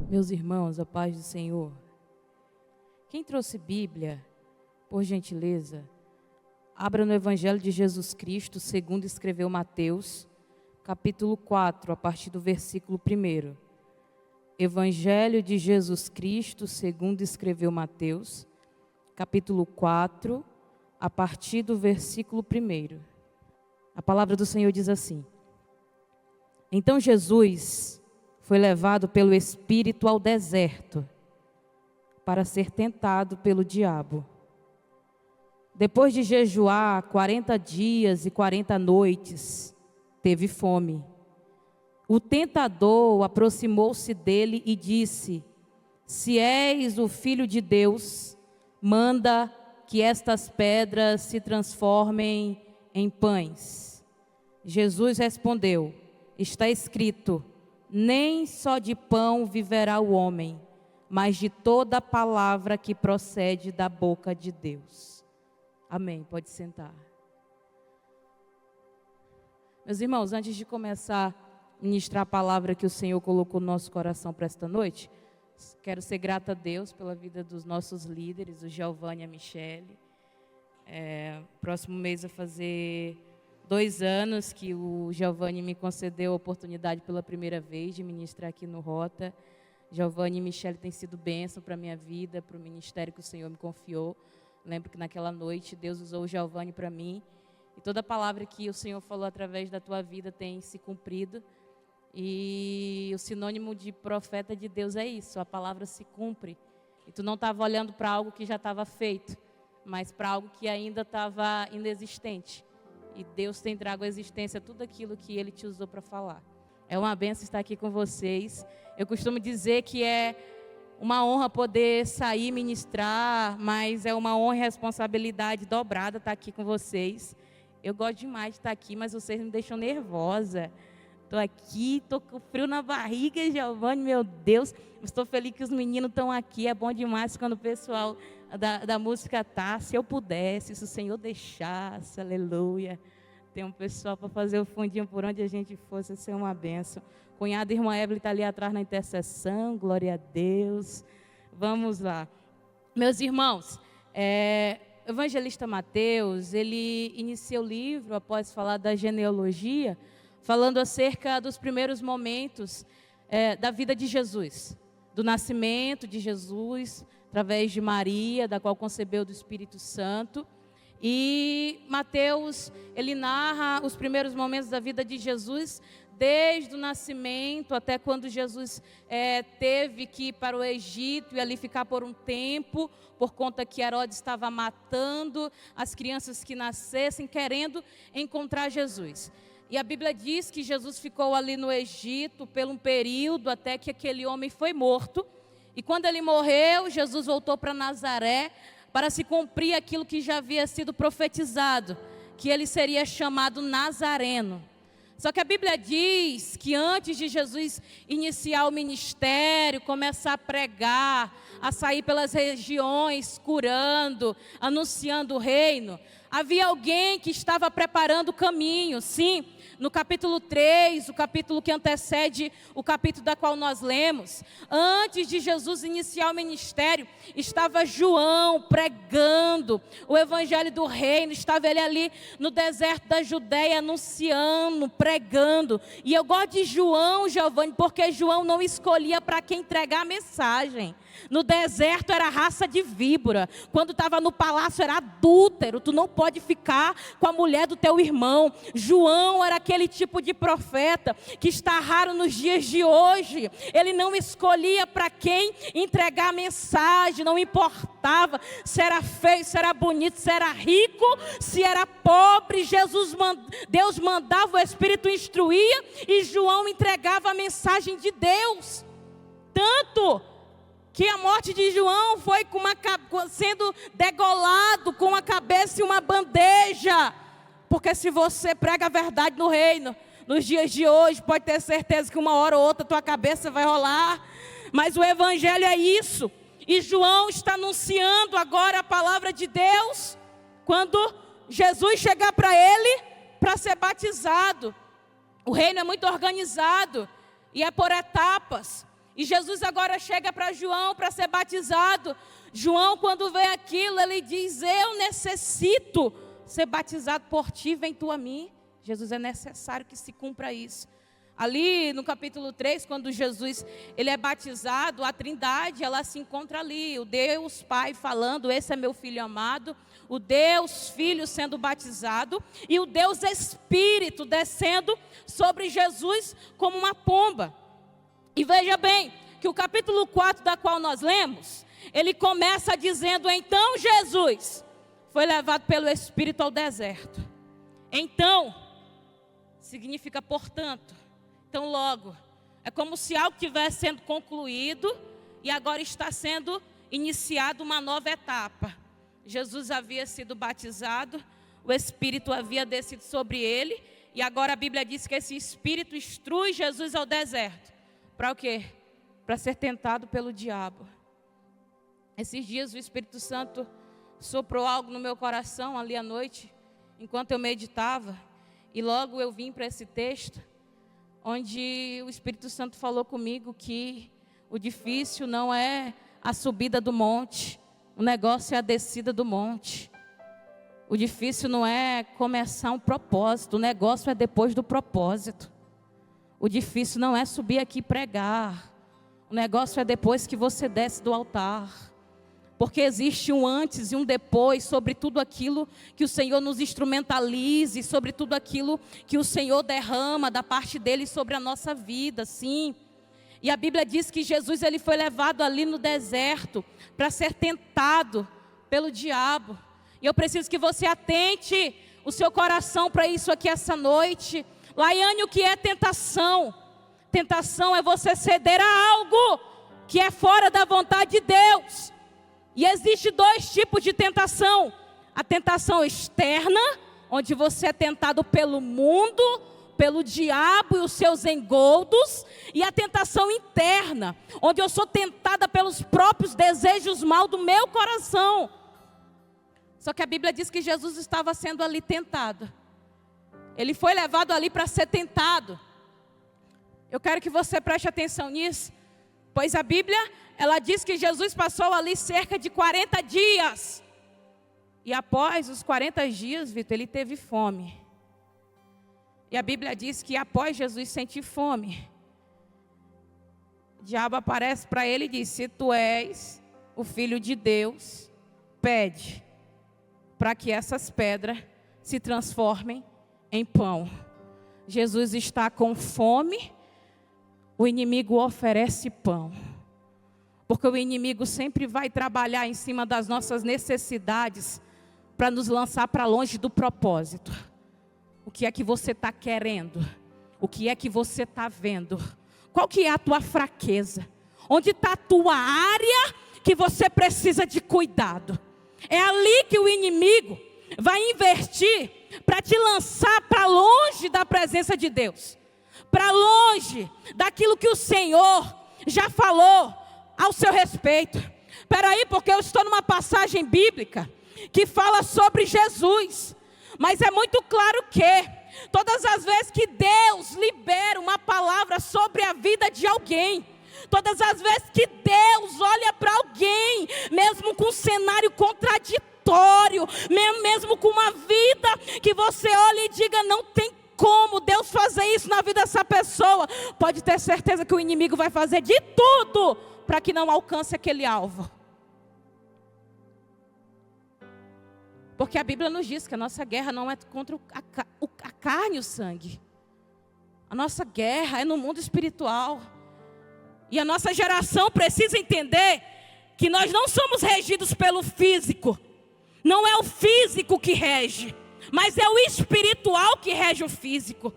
Meus irmãos, a paz do Senhor. Quem trouxe Bíblia, por gentileza, abra no Evangelho de Jesus Cristo, segundo escreveu Mateus, capítulo 4, a partir do versículo 1. Evangelho de Jesus Cristo, segundo escreveu Mateus, capítulo 4, a partir do versículo 1. A palavra do Senhor diz assim: Então Jesus foi levado pelo Espírito ao deserto para ser tentado pelo diabo. Depois de jejuar 40 dias e 40 noites, teve fome. O tentador aproximou-se dele e disse: Se és o Filho de Deus, manda que estas pedras se transformem em pães. Jesus respondeu: Está escrito: Nem só de pão viverá o homem, mas de toda palavra que procede da boca de Deus. Amém. Pode sentar. Meus irmãos, antes de começar a ministrar a palavra que o Senhor colocou no nosso coração para esta noite, quero ser grata a Deus pela vida dos nossos líderes, o Giovanni e a Michele. Próximo mês vai fazer 2 anos que o Giovanni me concedeu a oportunidade pela primeira vez de ministrar aqui no Rota. Giovanni e Michele têm sido bênção para a minha vida, para o ministério que o Senhor me confiou. Lembro que naquela noite Deus usou o Giovanni para mim. E toda a palavra que o Senhor falou através da tua vida tem se cumprido. E o sinônimo de profeta de Deus é isso, a palavra se cumpre. E tu não estava olhando para algo que já estava feito, mas para algo que ainda estava inexistente. E Deus tem trago à existência tudo aquilo que Ele te usou para falar. É uma bênção estar aqui com vocês. Eu costumo dizer que é uma honra poder sair e ministrar, mas é uma honra e responsabilidade dobrada estar aqui com vocês. Eu gosto demais de estar aqui, mas vocês me deixam nervosa. Estou aqui, estou com frio na barriga, Giovanni, meu Deus. Estou feliz que os meninos estão aqui. É bom demais quando o pessoal da música está. Se eu pudesse, se o Senhor deixasse, aleluia. Tem um pessoal para fazer o fundinho por onde a gente fosse, isso é uma bênção. Cunhada, irmã Evelyn está ali atrás na intercessão, glória a Deus. Vamos lá. Meus irmãos, o evangelista Mateus, ele inicia o livro, após falar da genealogia, falando acerca dos primeiros momentos da vida de Jesus, do nascimento de Jesus, através de Maria, da qual concebeu do Espírito Santo. E Mateus, ele narra os primeiros momentos da vida de Jesus, desde o nascimento até quando Jesus teve que ir para o Egito e ali ficar por um tempo, por conta que Herodes estava matando as crianças que nascessem, querendo encontrar Jesus. E a Bíblia diz que Jesus ficou ali no Egito por um período até que aquele homem foi morto. E quando ele morreu, Jesus voltou para Nazaré para se cumprir aquilo que já havia sido profetizado, que ele seria chamado Nazareno. Só que a Bíblia diz que antes de Jesus iniciar o ministério, começar a pregar, a sair pelas regiões, curando, anunciando o reino, havia alguém que estava preparando o caminho. Sim, no capítulo 3, o capítulo que antecede o capítulo da qual nós lemos, antes de Jesus iniciar o ministério, estava João pregando o evangelho do reino, estava ele ali no deserto da Judéia, anunciando, pregando. E eu gosto de João, Giovanni, porque João não escolhia para quem entregar a mensagem. No deserto era raça de víbora. Quando estava no palácio era adúltero. Tu não pode ficar com a mulher do teu irmão. João era aquele tipo de profeta que está raro nos dias de hoje. Ele não escolhia para quem entregar a mensagem. Não importava se era feio, se era bonito, se era rico, se era pobre. Deus mandava, o Espírito instruía e João entregava a mensagem de Deus. Tanto que a morte de João foi sendo degolado com a cabeça e uma bandeja. Porque se você prega a verdade no reino, nos dias de hoje, pode ter certeza que uma hora ou outra tua cabeça vai rolar. Mas o evangelho é isso. E João está anunciando agora a palavra de Deus, quando Jesus chegar para ele, para ser batizado. O reino é muito organizado e é por etapas. E Jesus agora chega para João para ser batizado. João, quando vê aquilo, ele diz: eu necessito ser batizado por ti, vem tu a mim. Jesus, é necessário que se cumpra isso. Ali no capítulo 3, quando Jesus ele é batizado, a Trindade ela se encontra ali. O Deus Pai falando: esse é meu Filho amado. O Deus Filho sendo batizado. E o Deus Espírito descendo sobre Jesus como uma pomba. E veja bem, que o capítulo 4 da qual nós lemos, ele começa dizendo: então Jesus foi levado pelo Espírito ao deserto. Então, significa portanto. Então logo, é como se algo estivesse sendo concluído e agora está sendo iniciada uma nova etapa. Jesus havia sido batizado, o Espírito havia descido sobre ele e agora a Bíblia diz que esse Espírito instrui Jesus ao deserto. Para o quê? Para ser tentado pelo diabo. Esses dias o Espírito Santo soprou algo no meu coração ali à noite, enquanto eu meditava, e logo eu vim para esse texto, onde o Espírito Santo falou comigo que o difícil não é a subida do monte, o negócio é a descida do monte. O difícil não é começar um propósito, o negócio é depois do propósito. O difícil não é subir aqui e pregar, o negócio é depois que você desce do altar. Porque existe um antes e um depois sobre tudo aquilo que o Senhor nos instrumentalize, sobre tudo aquilo que o Senhor derrama da parte dele sobre a nossa vida, sim. E a Bíblia diz que Jesus ele foi levado ali no deserto para ser tentado pelo diabo. E eu preciso que você atente o seu coração para isso aqui essa noite. Laiane, o que é tentação? Tentação é você ceder a algo que é fora da vontade de Deus. E existe dois tipos de tentação. A tentação externa, onde você é tentado pelo mundo, pelo diabo e os seus engoldos. E a tentação interna, onde eu sou tentada pelos próprios desejos mal do meu coração. Só que a Bíblia diz que Jesus estava sendo ali tentado. Ele foi levado ali para ser tentado. Eu quero que você preste atenção nisso, pois a Bíblia, ela diz que Jesus passou ali cerca de 40 dias. E após os 40 dias, Vitor, ele teve fome. E a Bíblia diz que após Jesus sentir fome, o diabo aparece para ele e diz: se tu és o Filho de Deus, pede para que essas pedras se transformem em pão. Jesus está com fome, o inimigo oferece pão. Porque o inimigo sempre vai trabalhar em cima das nossas necessidades para nos lançar para longe do propósito. O que é que você está querendo? O que é que você está vendo? Qual que é a tua fraqueza? Onde está a tua área que você precisa de cuidado? É ali que o inimigo vai investir para te lançar para longe da presença de Deus. Para longe daquilo que o Senhor já falou ao seu respeito. Espera aí, porque eu estou numa passagem bíblica que fala sobre Jesus. Mas é muito claro que todas as vezes que Deus libera uma palavra sobre a vida de alguém, todas as vezes que Deus olha para alguém, mesmo com um cenário contraditório, mesmo com uma vida que você olha e diga: não tem como Deus fazer isso na vida dessa pessoa, pode ter certeza que o inimigo vai fazer de tudo para que não alcance aquele alvo. Porque a Bíblia nos diz que a nossa guerra não é contra a carne e o sangue. A nossa guerra é no mundo espiritual. E a nossa geração precisa entender que nós não somos regidos pelo físico. Não é o físico que rege, mas é o espiritual que rege o físico.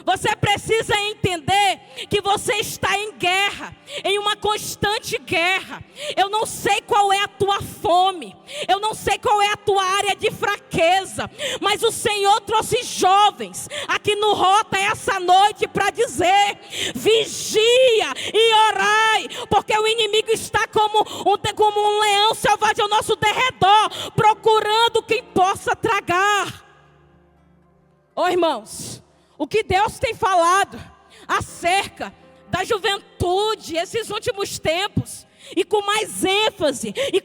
Você precisa entender que você está em guerra, em uma constante guerra. Eu não sei qual é a tua fome, eu não sei qual é a tua área de fraqueza, mas o Senhor trouxe jovens aqui no Rota essa noite para dizer: vigia e orai, porque o inimigo está como um leão selvagem ao nosso derredor, procurando quem possa tragar. Ô irmãos, o que Deus tem falado acerca da juventude, esses últimos tempos, e com mais ênfase, e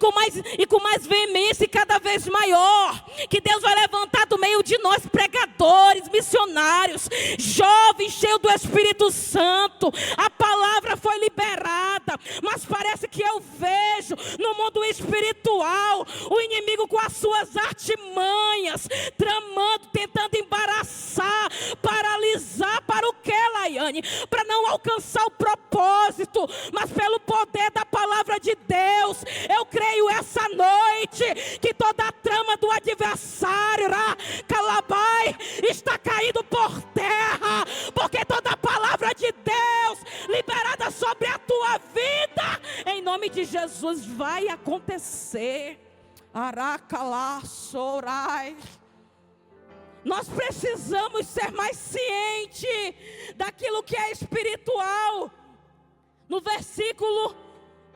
com mais veemência, e cada vez maior, que Deus vai levantar do meio de nós pregadores, missionários, jovens cheios do Espírito Santo. A palavra foi liberada, mas parece que eu vejo no mundo espiritual o inimigo com as suas artimanhas, tramando, tentando embaraçar, paralisar. Para o que, Laiane? Para não alcançar o propósito, mas pelo poder da palavra de Deus, eu creio essa noite que toda a trama do adversário, Calabai, está caindo por terra, porque toda a palavra de Deus liberada sobre a tua vida, em nome de Jesus, vai acontecer. Aracalá, Sorai. Nós precisamos ser mais cientes daquilo que é espiritual. No versículo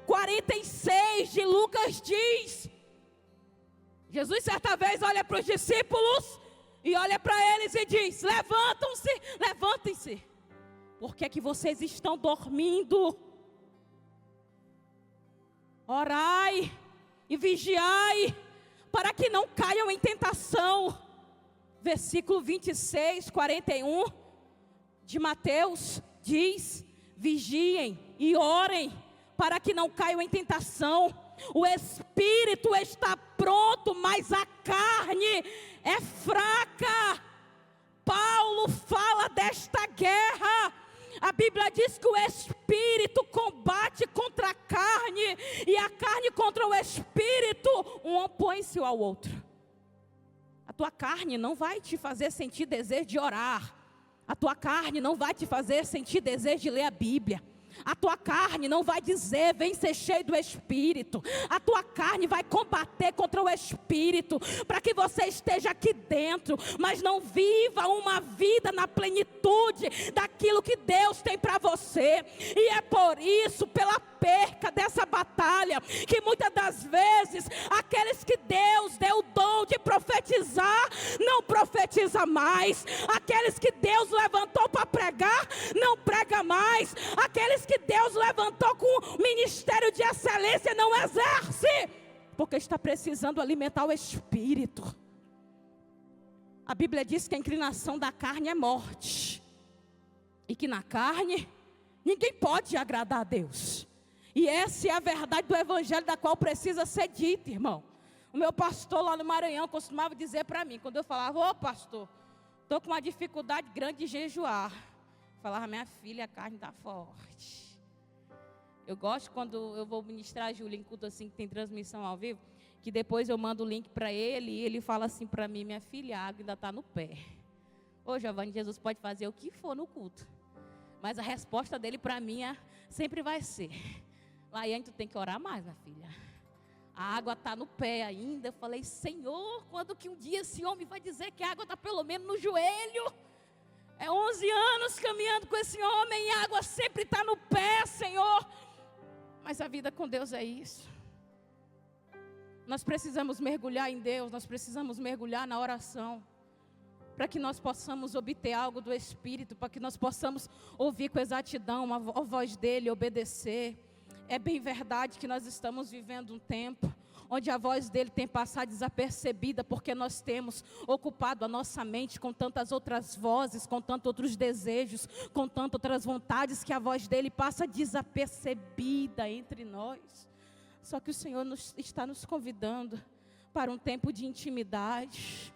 46 de Lucas diz: Jesus certa vez olha para os discípulos e olha para eles e diz: levantem-se, porque é que vocês estão dormindo? Orai e vigiai, para que não caiam em tentação. Versículo 26, 41 de Mateus diz: vigiem e orem, para que não caiam em tentação. O espírito está pronto, mas a carne é fraca. Paulo fala desta guerra. A Bíblia diz que o espírito combate contra a carne, e a carne contra o espírito, um opõe-se ao outro. A tua carne não vai te fazer sentir desejo de orar. A tua carne não vai te fazer sentir desejo de ler a Bíblia. A tua carne não vai dizer: vem ser cheio do Espírito. A tua carne vai combater contra o Espírito, para que você esteja aqui dentro, mas não viva uma vida na plenitude daquilo que Deus tem para você. E é por isso, pela perca dessa batalha, que muitas das vezes aqueles que Deus deu o dom de profetizar, não profetiza mais. Aqueles que Deus levantou para pregar, não prega mais. Aqueles que Deus levantou com ministério de excelência, não exerce, porque está precisando alimentar o espírito. A Bíblia diz que a inclinação da carne é morte, e que na carne ninguém pode agradar a Deus. E essa é a verdade do evangelho, da qual precisa ser dita, irmão. O meu pastor lá no Maranhão costumava dizer para mim, quando eu falava: ô pastor, estou com uma dificuldade grande de jejuar. Falava: minha filha, a carne está forte. Eu gosto quando eu vou ministrar a Júlia em culto assim, que tem transmissão ao vivo, que depois eu mando o link para ele, e ele fala assim para mim: minha filha, a água ainda está no pé. Ô Giovanni, Jesus pode fazer o que for no culto, mas a resposta dele para mim sempre vai ser: Laiane, tu tem que orar mais, minha filha. A água está no pé ainda. Eu falei: Senhor, quando que um dia esse homem vai dizer que a água está pelo menos no joelho? É 11 anos caminhando com esse homem e a água sempre está no pé, Senhor. Mas a vida com Deus é isso. Nós precisamos mergulhar em Deus, nós precisamos mergulhar na oração, para que nós possamos obter algo do Espírito, para que nós possamos ouvir com exatidão a voz dEle, obedecer. É bem verdade que nós estamos vivendo um tempo onde a voz dEle tem passado desapercebida, porque nós temos ocupado a nossa mente com tantas outras vozes, com tantos outros desejos, com tantas outras vontades, que a voz dEle passa desapercebida entre nós. Só que o Senhor está nos convidando para um tempo de intimidade,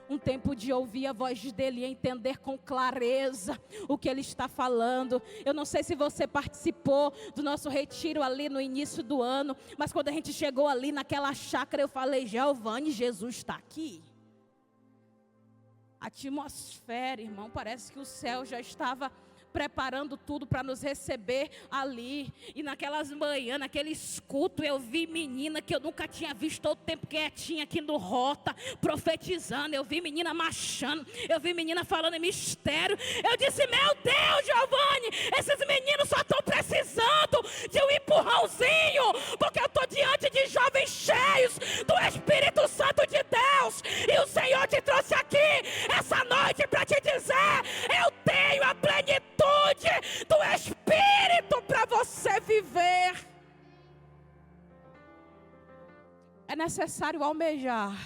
um tempo de ouvir a voz dEle e entender com clareza o que Ele está falando. Eu não sei se você participou do nosso retiro ali no início do ano, mas quando a gente chegou ali naquela chácara, eu falei: Giovanni, Jesus está aqui. A atmosfera, irmão, parece que o céu já estava preparando tudo para nos receber ali. E naquelas manhãs, naqueles cultos, eu vi menina que eu nunca tinha visto todo o tempo quietinha aqui no Rota, profetizando. Eu vi menina marchando, eu vi menina falando em mistério. Eu disse: meu Deus, Giovanni, esses meninos só estão precisando de um empurrãozinho, porque eu estou diante de jovens cheios do Espírito Santo de Deus. E o Senhor te trouxe aqui essa noite para te dizer: eu tenho a plenitude do Espírito. É necessário almejar.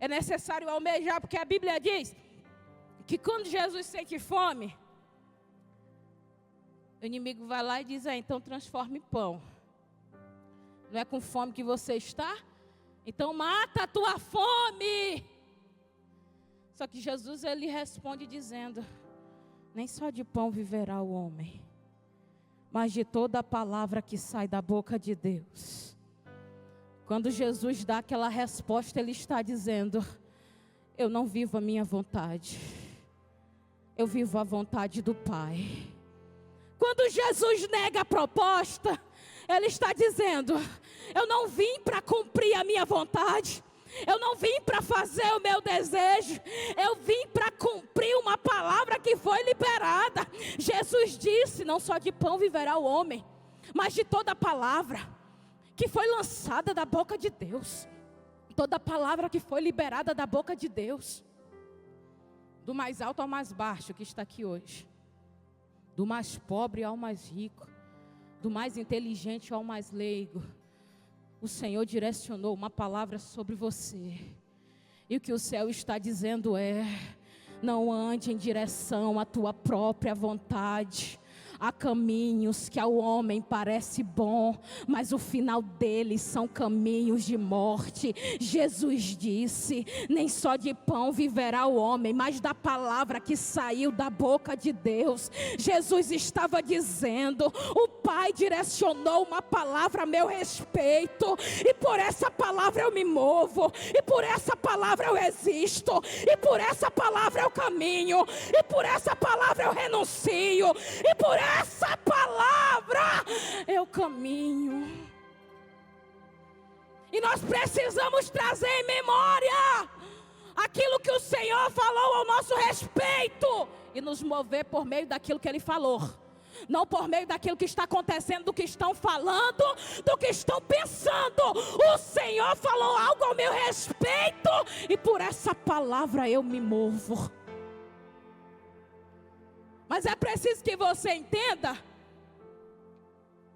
É necessário almejar, porque a Bíblia diz que quando Jesus sente fome, o inimigo vai lá e diz, então transforme em pão. Não é com fome que você está? Então mata a tua fome. Só que Jesus, ele responde dizendo, nem só de pão viverá o homem, mas de toda a palavra que sai da boca de Deus. Quando Jesus dá aquela resposta, ele está dizendo, eu não vivo a minha vontade, eu vivo a vontade do Pai. Quando Jesus nega a proposta, ele está dizendo, eu não vim para cumprir a minha vontade, eu não vim para fazer o meu desejo, eu vim para cumprir uma palavra que foi liberada. Jesus disse, não só de pão viverá o homem, mas de toda palavra que foi lançada da boca de Deus. Toda palavra que foi liberada da boca de Deus. Do mais alto ao mais baixo que está aqui hoje. Do mais pobre ao mais rico. Do mais inteligente ao mais leigo. O Senhor direcionou uma palavra sobre você. E o que o céu está dizendo é, não ande em direção à tua própria vontade. Há caminhos que ao homem parece bom, mas o final deles são caminhos de morte. Jesus disse, nem só de pão viverá o homem, mas da palavra que saiu da boca de Deus. Jesus estava dizendo, o Pai direcionou uma palavra a meu respeito, e por essa palavra eu me movo, e por essa palavra eu existo, e por essa palavra eu caminho, e por essa palavra eu renuncio, e por essa palavra eu caminho. E nós precisamos trazer em memória aquilo que o Senhor falou ao nosso respeito e nos mover por meio daquilo que Ele falou, não por meio daquilo que está acontecendo, do que estão falando, do que estão pensando. O Senhor falou algo ao meu respeito e por essa palavra eu me movo. Mas é preciso que você entenda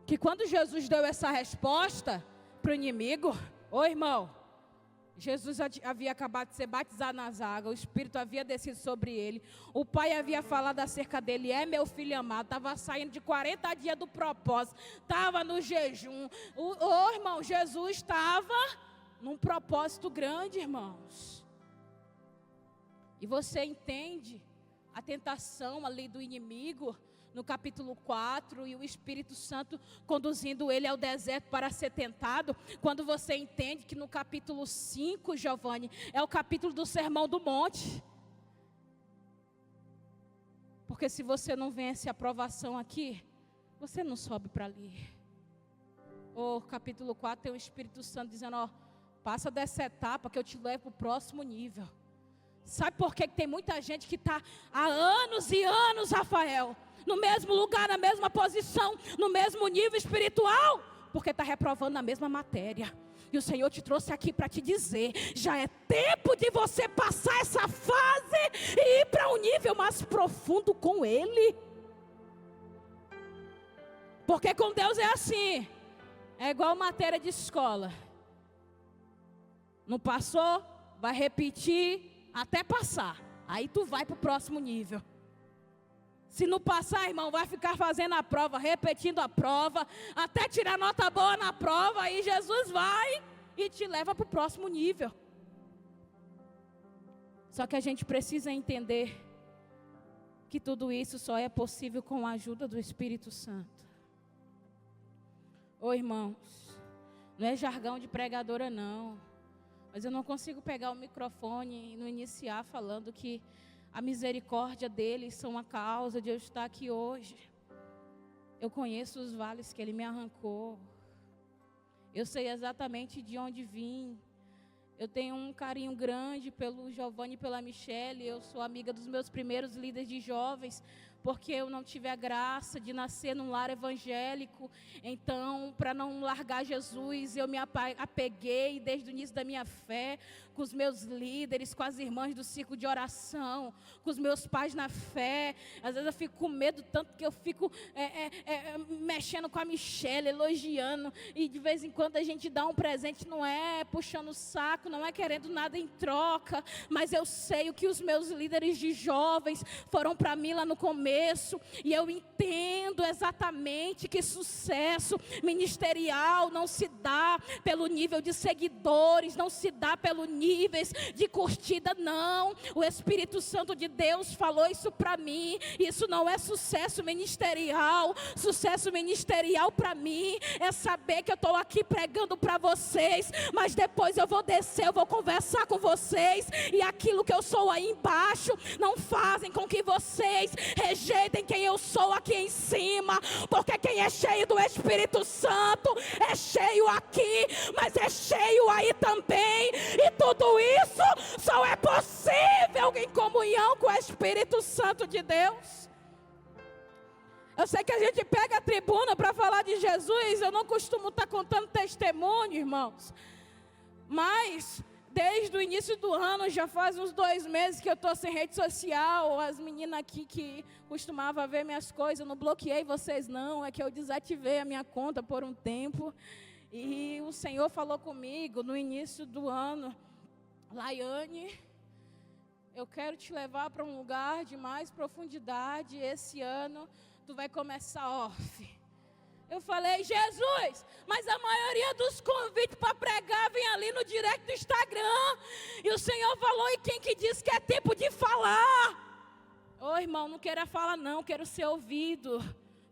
que quando Jesus deu essa resposta para o inimigo, irmão, Jesus havia acabado de ser batizado nas águas, o Espírito havia descido sobre ele, o Pai havia falado acerca dele, é meu filho amado, estava saindo de 40 dias do propósito, estava no jejum, irmão, Jesus estava num propósito grande, irmãos. E você entende a tentação ali do inimigo no capítulo 4 e o Espírito Santo conduzindo ele ao deserto para ser tentado, quando você entende que no capítulo 5, Giovanni, é o capítulo do Sermão do Monte. Porque se você não vence a aprovação aqui, você não sobe para ali. O capítulo 4 tem o Espírito Santo dizendo, passa dessa etapa que eu te levo para o próximo nível. Sabe por que tem muita gente que está há anos e anos, Rafael, no mesmo lugar, na mesma posição, no mesmo nível espiritual? Porque está reprovando na mesma matéria. E o Senhor te trouxe aqui para te dizer, já é tempo de você passar essa fase e ir para um nível mais profundo com Ele. Porque com Deus é assim, é igual matéria de escola. Não passou, vai repetir até passar, aí tu vai para o próximo nível. Se não passar, irmão, vai ficar fazendo a prova, repetindo a prova, até tirar nota boa na prova, aí Jesus vai e te leva para o próximo nível. Só que a gente precisa entender que tudo isso só é possível com a ajuda do Espírito Santo. Irmãos, não é jargão de pregadora não, mas eu não consigo pegar o microfone e não iniciar falando que a misericórdia deles são a causa de eu estar aqui hoje. Eu conheço os vales que Ele me arrancou. Eu sei exatamente de onde vim. Eu tenho um carinho grande pelo Giovanni e pela Michele. Eu sou amiga dos meus primeiros líderes de jovens, porque eu não tive a graça de nascer num lar evangélico. Então, para não largar Jesus, eu me apeguei desde o início da minha fé, com os meus líderes, com as irmãs do ciclo de oração, com os meus pais na fé. Às vezes eu fico com medo, tanto que eu fico mexendo com a Michele, elogiando, e de vez em quando a gente dá um presente, não é puxando o saco, não é querendo nada em troca, mas eu sei o que os meus líderes de jovens foram para mim lá no começo, e eu entendo exatamente que sucesso ministerial não se dá pelo nível de seguidores, não se dá pelo níveis de curtida, não. O Espírito Santo de Deus falou isso para mim. Isso não é sucesso ministerial. Sucesso ministerial para mim é saber que eu estou aqui pregando para vocês, mas depois eu vou descer, eu vou conversar com vocês, e aquilo que eu sou aí embaixo não fazem com que vocês rejeitem quem eu sou aqui em cima, porque quem é cheio do Espírito Santo é cheio aqui, mas é cheio aí também, e tudo isso só é possível em comunhão com o Espírito Santo de Deus. Eu sei que a gente pega a tribuna para falar de Jesus, eu não costumo estar contando testemunho, irmãos, mas desde o início do ano, já faz uns 2 meses que eu estou sem rede social. As meninas aqui que costumavam ver minhas coisas, eu não bloqueei vocês não, é que eu desativei a minha conta por um tempo. E o Senhor falou comigo no início do ano: Laiane, eu quero te levar para um lugar de mais profundidade. Esse ano tu vai começar off. Eu falei: Jesus, mas a maioria dos convites para pregar vem ali no direct do Instagram. E o Senhor falou: e quem que diz que é tempo de falar? Ô irmão, não quero falar não, quero ser ouvido.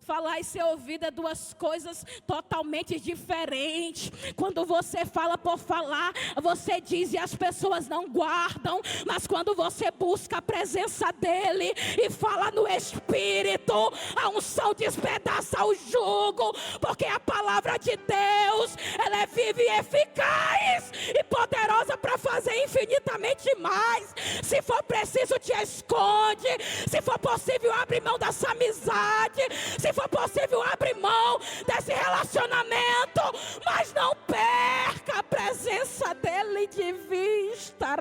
Falar e ser ouvido é 2 coisas totalmente diferentes. Quando você fala por falar, você diz e as pessoas não guardam. Mas quando você busca a presença dEle e fala no Espírito, a unção despedaça o jugo. Porque a palavra de Deus, ela é viva e eficaz e poderosa para fazer infinitamente mais. Se for preciso, te esconde. Se for possível, abre mão dessa amizade. Se for possível, abre mão desse relacionamento, mas não perca a presença dEle de vista.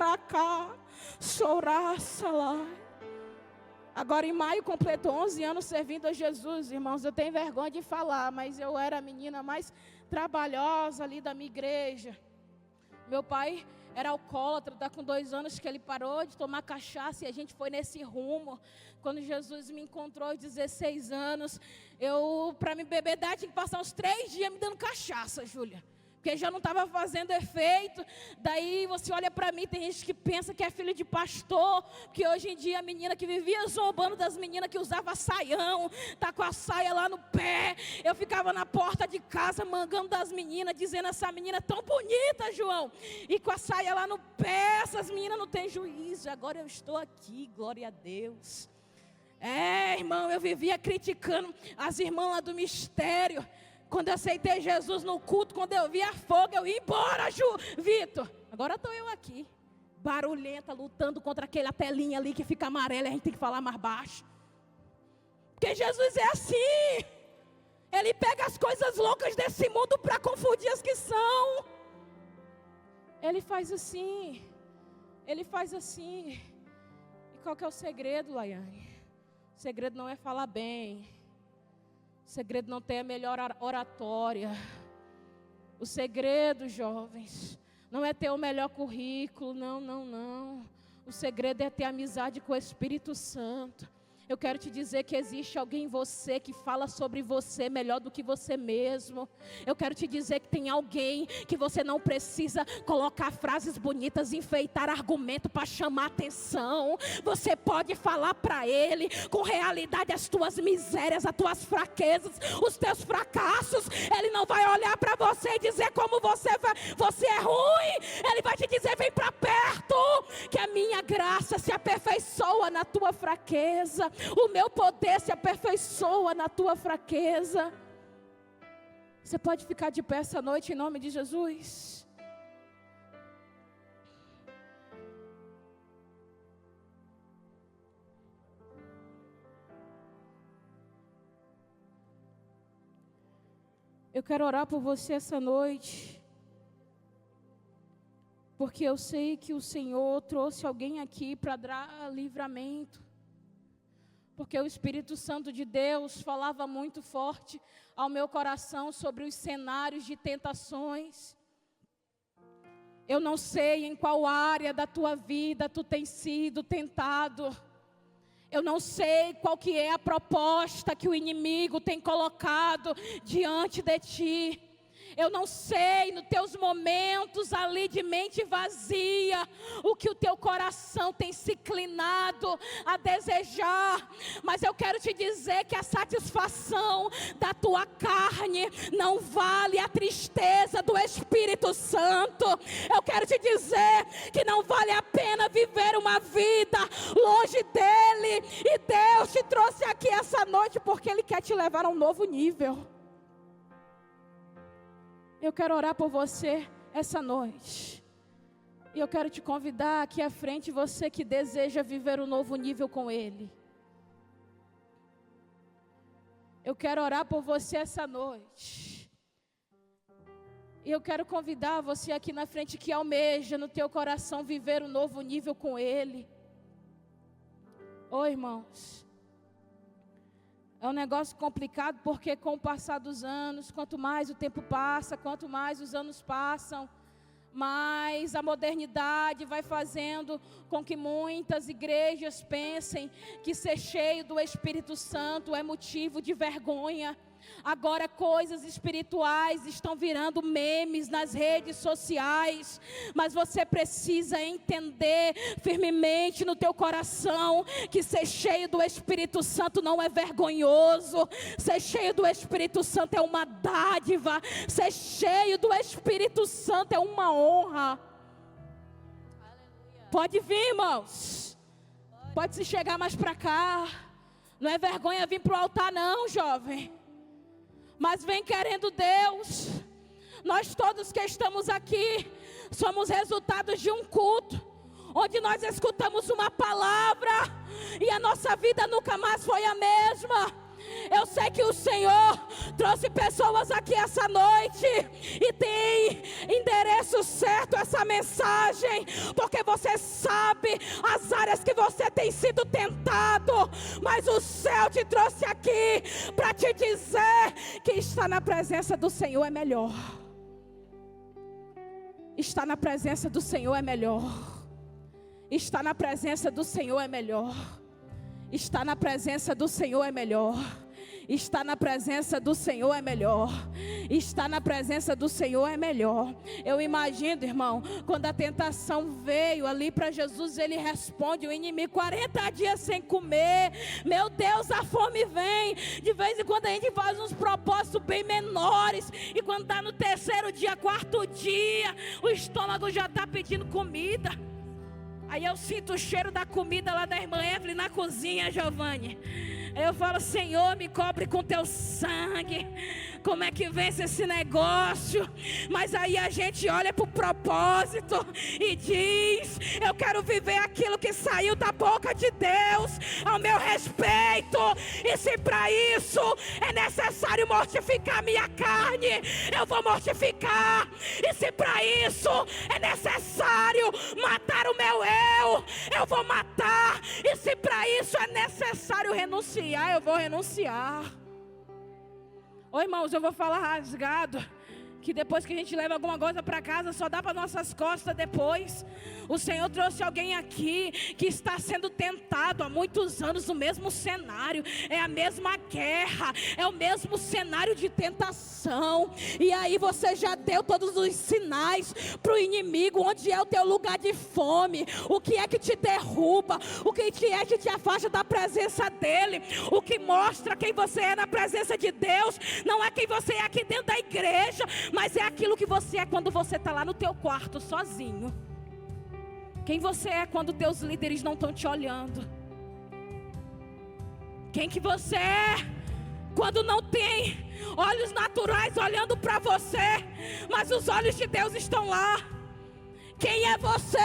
Agora em maio completou 11 anos servindo a Jesus, irmãos. Eu tenho vergonha de falar, mas eu era a menina mais trabalhosa ali da minha igreja. Meu pai era alcoólatra, está com 2 anos que ele parou de tomar cachaça, e a gente foi nesse rumo. Quando Jesus me encontrou aos 16 anos, para me beber, tinha que passar uns 3 dias me dando cachaça, Júlia, porque já não estava fazendo efeito. Daí você olha para mim, tem gente que pensa que é filho de pastor, porque hoje em dia a menina que vivia zombando das meninas que usava saião, tá com a saia lá no pé. Eu ficava na porta de casa mangando das meninas, dizendo: essa menina é tão bonita, João, e com a saia lá no pé, essas meninas não têm juízo. Agora eu estou aqui, glória a Deus. Irmão, eu vivia criticando as irmãs lá do mistério. Quando eu aceitei Jesus no culto, quando eu via fogo, eu ia embora, Vitor. Agora estou eu aqui, barulhenta, lutando contra aquela telinha ali que fica amarela, e a gente tem que falar mais baixo. Porque Jesus é assim. Ele pega as coisas loucas desse mundo para confundir as que são. Ele faz assim. Ele faz assim. E qual que é o segredo, Laiane? O segredo não é falar bem. O segredo não tem a melhor oratória. O segredo, jovens, não é ter o melhor currículo. Não. O segredo é ter amizade com o Espírito Santo. Eu quero te dizer que existe alguém em você que fala sobre você melhor do que você mesmo. Eu quero te dizer que tem alguém que você não precisa colocar frases bonitas, enfeitar argumento para chamar atenção. Você pode falar para ele com realidade as tuas misérias, as tuas fraquezas, os teus fracassos. Ele não vai olhar para você e dizer como você é ruim. Ele vai te dizer: vem para perto, que a minha graça se aperfeiçoa na tua fraqueza. O meu poder se aperfeiçoa na tua fraqueza. Você pode ficar de pé essa noite em nome de Jesus? Eu quero orar por você essa noite, porque eu sei que o Senhor trouxe alguém aqui para dar livramento, porque o Espírito Santo de Deus falava muito forte ao meu coração sobre os cenários de tentações. Eu não sei em qual área da tua vida tu tem sido tentado. Eu não sei qual que é a proposta que o inimigo tem colocado diante de ti. Eu não sei, nos teus momentos ali de mente vazia, o que o teu coração tem se inclinado a desejar. Mas eu quero te dizer que a satisfação da tua carne não vale a tristeza do Espírito Santo. Eu quero te dizer que não vale a pena viver uma vida longe dEle. E Deus te trouxe aqui essa noite porque Ele quer te levar a um novo nível. Eu quero orar por você essa noite. E eu quero te convidar aqui à frente, você que deseja viver um novo nível com Ele. Eu quero orar por você essa noite. E eu quero convidar você aqui na frente que almeja no teu coração viver um novo nível com Ele. Irmãos. É um negócio complicado porque com o passar dos anos, quanto mais o tempo passa, quanto mais os anos passam, mais a modernidade vai fazendo com que muitas igrejas pensem que ser cheio do Espírito Santo é motivo de vergonha. Agora coisas espirituais estão virando memes nas redes sociais, mas você precisa entender firmemente no teu coração que ser cheio do Espírito Santo não é vergonhoso. Ser cheio do Espírito Santo é uma dádiva. Ser cheio do Espírito Santo é uma honra. Aleluia. Pode vir, irmãos. Pode se chegar mais para cá. Não é vergonha vir para o altar não, jovem. Mas vem querendo Deus. Nós todos que estamos aqui somos resultados de um culto, onde nós escutamos uma palavra e a nossa vida nunca mais foi a mesma. Eu sei que o Senhor trouxe pessoas aqui essa noite e tem endereço certo essa mensagem, porque você sabe as áreas que você tem sido tentado, mas o céu te trouxe aqui para te dizer que estar na presença do Senhor é melhor. Estar na presença do Senhor é melhor. Estar na presença do Senhor é melhor. Estar na presença do Senhor é melhor. Estar na presença do Senhor é melhor. Estar na presença do Senhor é melhor. Eu imagino, irmão, quando a tentação veio ali para Jesus, ele responde, o inimigo, 40 dias sem comer. Meu Deus, a fome vem. De vez em quando a gente faz uns propósitos bem menores, e quando está no terceiro dia, quarto dia, o estômago já está pedindo comida. Aí eu sinto o cheiro da comida lá da irmã Evelyn na cozinha, Giovanni. Aí eu falo, Senhor, me cobre com teu sangue. Como é que vence esse negócio? Mas aí a gente olha para o propósito e diz, eu quero viver aquilo que saiu da boca de Deus ao meu respeito. E se para isso é necessário mortificar minha carne, eu vou mortificar. E se para isso é necessário matar o meu eu vou matar. E se para isso é necessário renunciar, eu vou renunciar. Irmãos, eu vou falar rasgado, que depois que a gente leva alguma coisa para casa, só dá para nossas costas depois. O Senhor trouxe alguém aqui que está sendo tentado há muitos anos no mesmo cenário. É a mesma guerra, é o mesmo cenário de tentação. E aí você já deu todos os sinais para o inimigo, onde é o teu lugar de fome, o que é que te derruba, o que é que te afasta da presença dele. O que mostra quem você é na presença de Deus não é quem você é aqui dentro da igreja, mas é aquilo que você é quando você está lá no teu quarto sozinho. Quem você é quando teus líderes não estão te olhando. Quem que você é quando não tem olhos naturais olhando para você, mas os olhos de Deus estão lá. Quem é você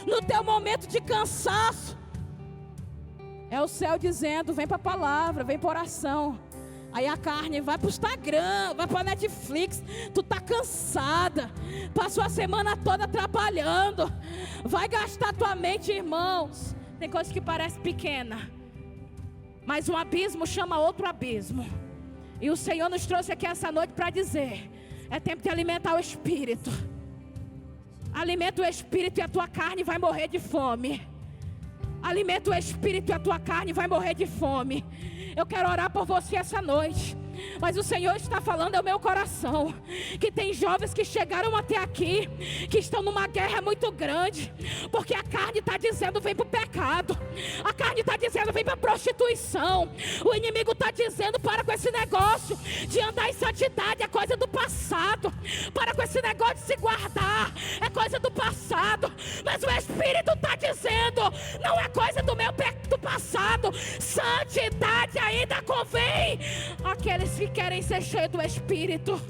no teu momento de cansaço? É o céu dizendo, vem para a palavra, vem para a oração. Aí a carne vai pro Instagram, vai pra Netflix. Tu tá cansada, passou a semana toda trabalhando, vai gastar tua mente, irmãos. Tem coisa que parece pequena, mas um abismo chama outro abismo. E o Senhor nos trouxe aqui essa noite para dizer: é tempo de alimentar o Espírito. Alimenta o Espírito e a tua carne vai morrer de fome. Alimenta o Espírito e a tua carne vai morrer de fome. Eu quero orar por você essa noite, mas o Senhor está falando ao meu coração que tem jovens que chegaram até aqui, que estão numa guerra muito grande, porque a carne está dizendo: vem para o pecado. A carne está dizendo: vem para a prostituição. O inimigo está dizendo: para com esse negócio de andar em santidade, é coisa do passado. Para com esse negócio de se guardar, é coisa do passado. Mas o Espírito está dizendo: não é coisa do do passado. Santidade ainda convém àqueles que querem ser cheios do Espírito.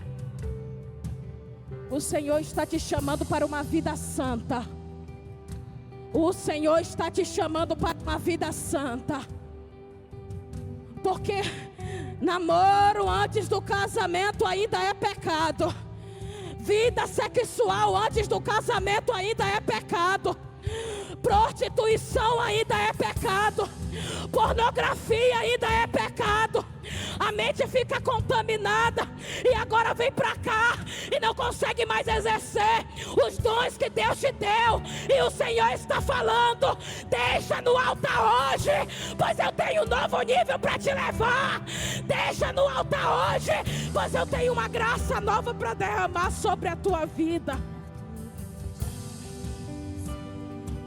O Senhor está te chamando para uma vida santa. O Senhor está te chamando para uma vida santa. Porque namoro antes do casamento ainda é pecado. Vida sexual antes do casamento ainda é pecado. Prostituição ainda é pecado. Pornografia ainda é pecado. A mente fica contaminada e agora vem pra cá e não consegue mais exercer os dons que Deus te deu. E o Senhor está falando: deixa no altar hoje, pois eu tenho um novo nível para te levar. Deixa no altar hoje, pois eu tenho uma graça nova para derramar sobre a tua vida.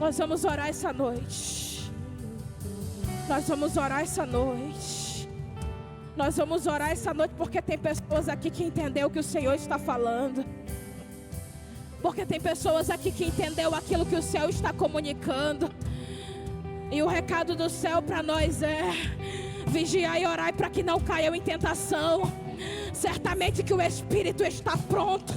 Nós vamos orar essa noite. Nós vamos orar essa noite. Nós vamos orar essa noite porque tem pessoas aqui que entenderam o que o Senhor está falando. Porque tem pessoas aqui que entenderam aquilo que o céu está comunicando. E o recado do céu para nós é: vigiar e orar para que não caiam em tentação. Certamente que o Espírito está pronto,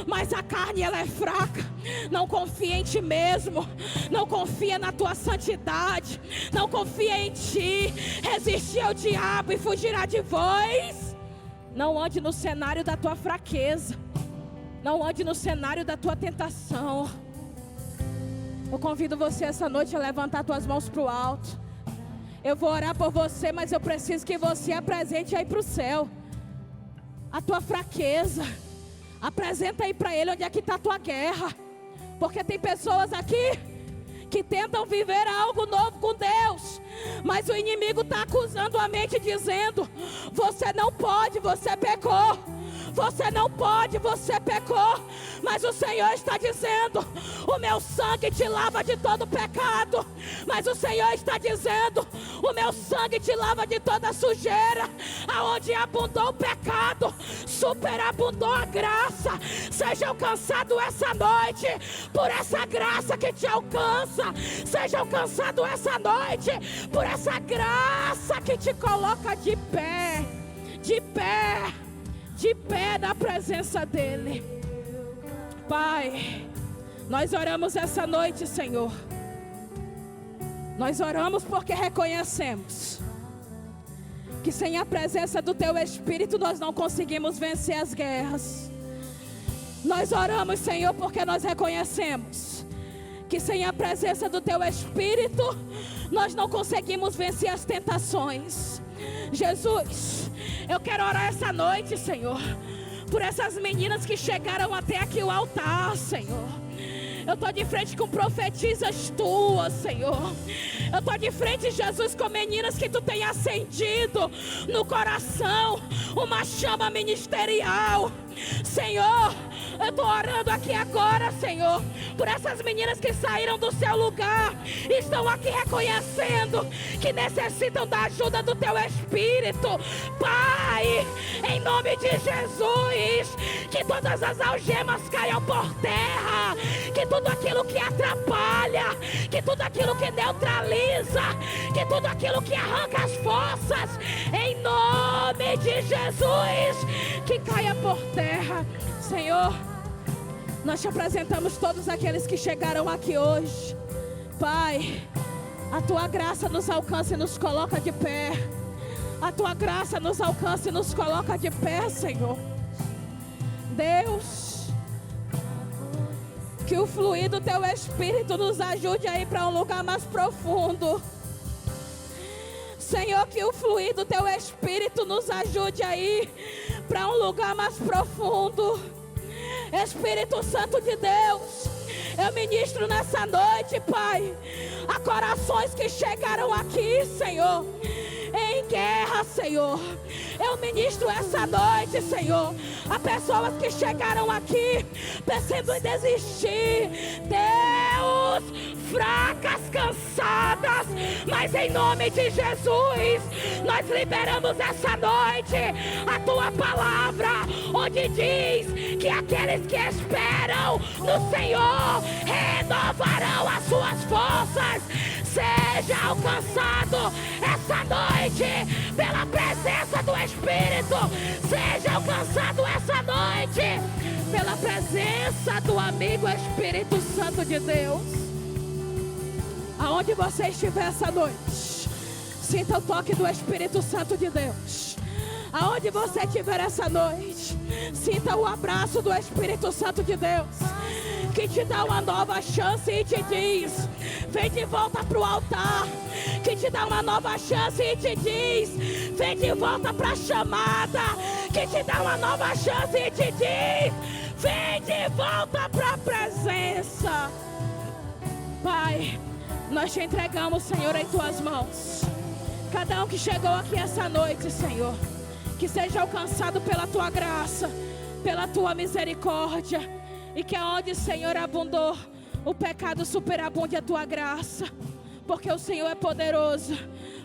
mas a carne ela é fraca. Não confia em ti mesmo, não confia na tua santidade, não confia em ti. Resistir ao diabo e fugirá de vós. Não ande no cenário da tua fraqueza, não ande no cenário da tua tentação. Eu convido você essa noite a levantar tuas mãos para o alto. Eu vou orar por você, mas eu preciso que você apresente aí para o céu a tua fraqueza. Apresenta aí para Ele onde é que está a tua guerra. Porque tem pessoas aqui que tentam viver algo novo com Deus, mas o inimigo está acusando a mente, dizendo: você não pode, você pecou. Você não pode, você pecou. Mas o Senhor está dizendo: o meu sangue te lava de todo pecado. Mas o Senhor está dizendo: o meu sangue te lava de toda sujeira. Aonde abundou o pecado, superabundou a graça. Seja alcançado essa noite por essa graça que te alcança. Seja alcançado essa noite por essa graça que te coloca de pé. De pé. De pé na presença dEle. Pai, nós oramos essa noite, Senhor. Nós oramos porque reconhecemos que sem a presença do Teu Espírito nós não conseguimos vencer as guerras. Nós oramos, Senhor, porque nós reconhecemos que sem a presença do Teu Espírito nós não conseguimos vencer as tentações. Jesus, eu quero orar essa noite, Senhor, por essas meninas que chegaram até aqui o altar, Senhor. Eu estou de frente com profetisas tuas, Senhor. Eu estou de frente, Jesus, com meninas que tu tem acendido no coração uma chama ministerial. Senhor, eu estou orando aqui agora, Senhor, por essas meninas que saíram do seu lugar e estão aqui reconhecendo que necessitam da ajuda do Teu Espírito. Pai, em nome de Jesus, que todas as algemas caiam por terra, que tudo aquilo que atrapalha, que tudo aquilo que neutraliza, que tudo aquilo que arranca as forças, em nome de Jesus, que caia por terra. Senhor, nós te apresentamos todos aqueles que chegaram aqui hoje. Pai, a Tua graça nos alcança e nos coloca de pé. A tua graça nos alcança e nos coloca de pé, Senhor. Deus, que o fluir do teu Espírito nos ajude a ir para um lugar mais profundo. Senhor, que o fluir do teu Espírito nos ajude a ir para um lugar mais profundo. Espírito Santo de Deus, eu ministro nessa noite, Pai, a corações que chegaram aqui, Senhor, em guerra, Senhor. Eu ministro essa noite, Senhor, a pessoas que chegaram aqui pensando em desistir. Deus, fracas, cansadas, mas em nome de Jesus, nós liberamos essa noite a tua palavra, onde diz que aqueles que esperam no Senhor renovarão as suas forças. Seja alcançado essa noite pela presença do Espírito. Seja alcançado essa noite pela presença do amigo Espírito Santo de Deus. Aonde você estiver essa noite, sinta o toque do Espírito Santo de Deus. Aonde você estiver essa noite, sinta o abraço do Espírito Santo de Deus, que te dá uma nova chance e te diz: vem de volta para o altar. Que te dá uma nova chance e te diz: vem de volta para a chamada. Que te dá uma nova chance e te diz: vem de volta para a presença. Pai, nós te entregamos, Senhor, em tuas mãos. Cada um que chegou aqui essa noite, Senhor, que seja alcançado pela tua graça, pela tua misericórdia, e que aonde, Senhor, abundou o pecado, superabunde a tua graça, porque o Senhor é poderoso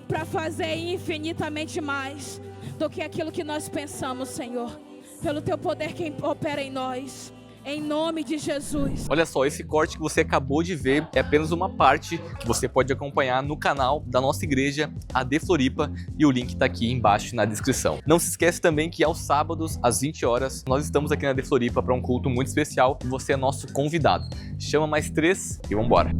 para fazer infinitamente mais do que aquilo que nós pensamos, Senhor, pelo teu poder que opera em nós. Em nome de Jesus. Olha só, esse corte que você acabou de ver é apenas uma parte que você pode acompanhar no canal da nossa igreja, AD Floripa, e o link está aqui embaixo na descrição. Não se esquece também que aos sábados, às 20 horas, nós estamos aqui na AD Floripa para um culto muito especial e você é nosso convidado. Chama mais 3 e vambora!